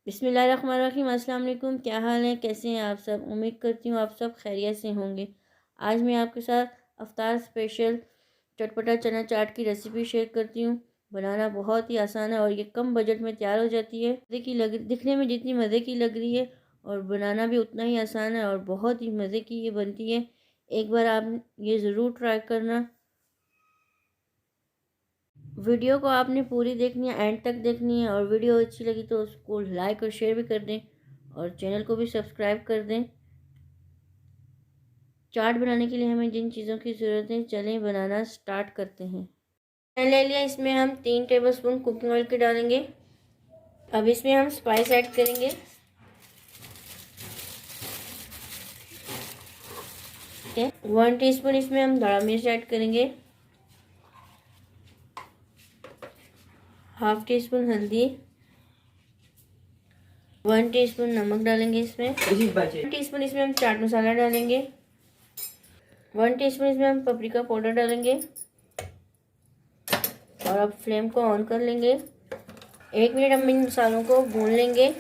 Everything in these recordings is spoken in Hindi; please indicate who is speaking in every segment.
Speaker 1: बिस्मिल्लाहिर्रहमानिर्रहीम। अस्सलाम वालेकुम। क्या हाल है, कैसे हैं आप सब? उम्मीद करती हूँ आप सब खैरियत से होंगे। आज मैं आपके साथ अफ्तार स्पेशल चटपटा चना चाट की रेसिपी शेयर करती हूँ। बनाना बहुत ही आसान है और ये कम बजट में तैयार हो जाती है। दिखने में जितनी मज़े की लग रही है और बनाना भी उतना ही आसान है और बहुत ही मज़े की ये बनती है। एक बार आप ये ज़रूर ट्राई करना। वीडियो को आपने पूरी देखनी है, एंड तक देखनी है और वीडियो अच्छी लगी तो उसको लाइक और शेयर भी कर दें और चैनल को भी सब्सक्राइब कर दें। चाट बनाने के लिए हमें जिन चीज़ों की ज़रूरत है, चलें बनाना स्टार्ट करते हैं। पैन ले लिया, इसमें हम 3 टेबलस्पून कुकिंग ऑयल के डालेंगे। अब इसमें हम स्पाइस ऐड करेंगे। 1 टीस्पून इसमें हम धड़ा मिर्च ऐड करेंगे। 1/2 टीस्पून हल्दी, 1 टीस्पून नमक डालेंगे इसमें। 1 टीस्पून इसमें हम चाट मसाला डालेंगे। 1 टीस्पून इसमें हम पपरिका पाउडर डालेंगे और अब फ्लेम को ऑन कर लेंगे। 1 मिनट हम इन मसालों को भून लेंगे।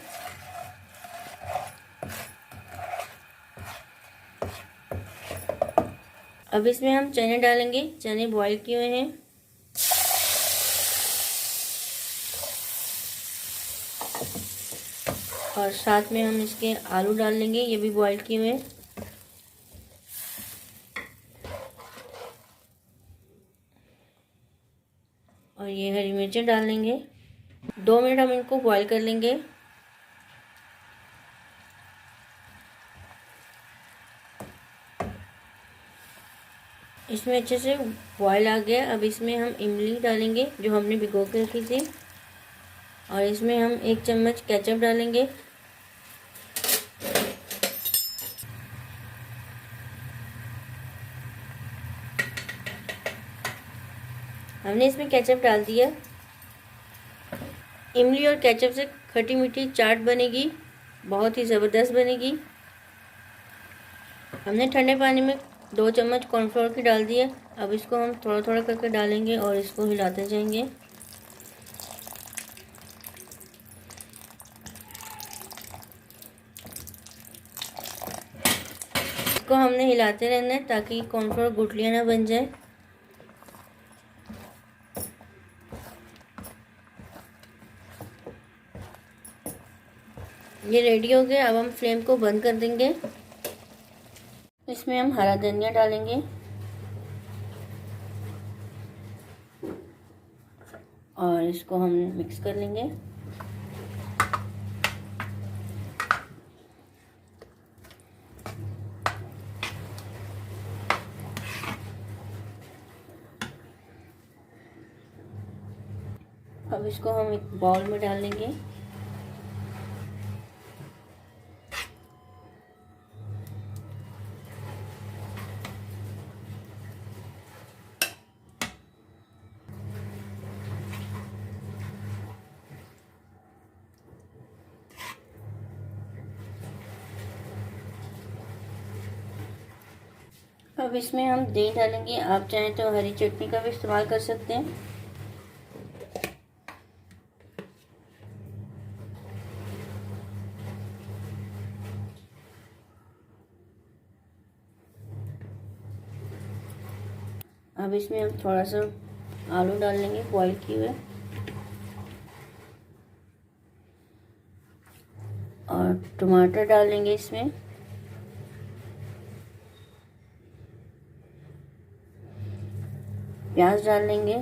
Speaker 1: अब इसमें हम चने डालेंगे। चने बॉईल किए हुए हैं। और साथ में हम इसके आलू डाल लेंगे, ये भी बॉईल किए हुए हैं। और ये हरी मिर्चें डाल लेंगे। 2 मिनट हम इनको बॉईल कर लेंगे। इसमें अच्छे से बॉईल आ गया। अब इसमें हम इमली डालेंगे जो हमने भिगो के रखी थी और इसमें हम 1 चम्मच केचप डालेंगे। हमने इसमें केचप डाल दिया। इमली और केचप से खट्टी मीठी चाट बनेगी, बहुत ही ज़बरदस्त बनेगी। हमने ठंडे पानी में 2 चम्मच कॉर्नफ्लोर की डाल दिया। अब इसको हम थोड़ा थोड़ा करके डालेंगे और इसको हिलाते जाएंगे। इसको हमने हिलाते रहना है ताकि कॉर्नफ्लोर गुठलियाँ ना बन जाए। ये रेडी हो गया। अब हम फ्लेम को बंद कर देंगे। इसमें हम हरा धनिया डालेंगे और इसको हम मिक्स कर लेंगे। अब इसको हम एक बाउल में डाल लेंगे। अब इसमें हम दही डालेंगे। आप चाहें तो हरी चटनी का भी इस्तेमाल कर सकते हैं। अब इसमें हम थोड़ा सा आलू डाल लेंगे बॉईल किए हुए और टमाटर डाल लेंगे इसमें। प्याज डाल लेंगे।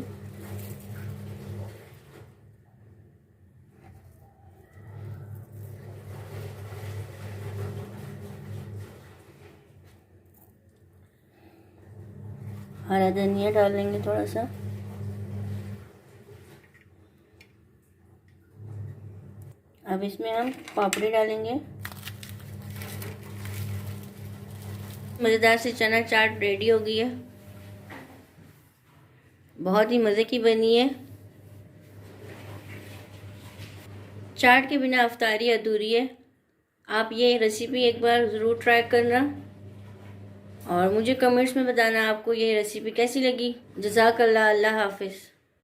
Speaker 1: हरा धनिया डाल लेंगे थोड़ा सा। अब इसमें हम पापड़ी डालेंगे। मज़ेदार सी चना चाट रेडी हो गई है। बहुत ही मज़े की बनी है। चाट के बिना अफ्तारी अधूरी है। आप ये रेसिपी एक बार ज़रूर ट्राई करना और मुझे कमेंट्स में बताना आपको ये रेसिपी कैसी लगी। जज़ाकल्लाह। अल्लाह हाफ़िज़।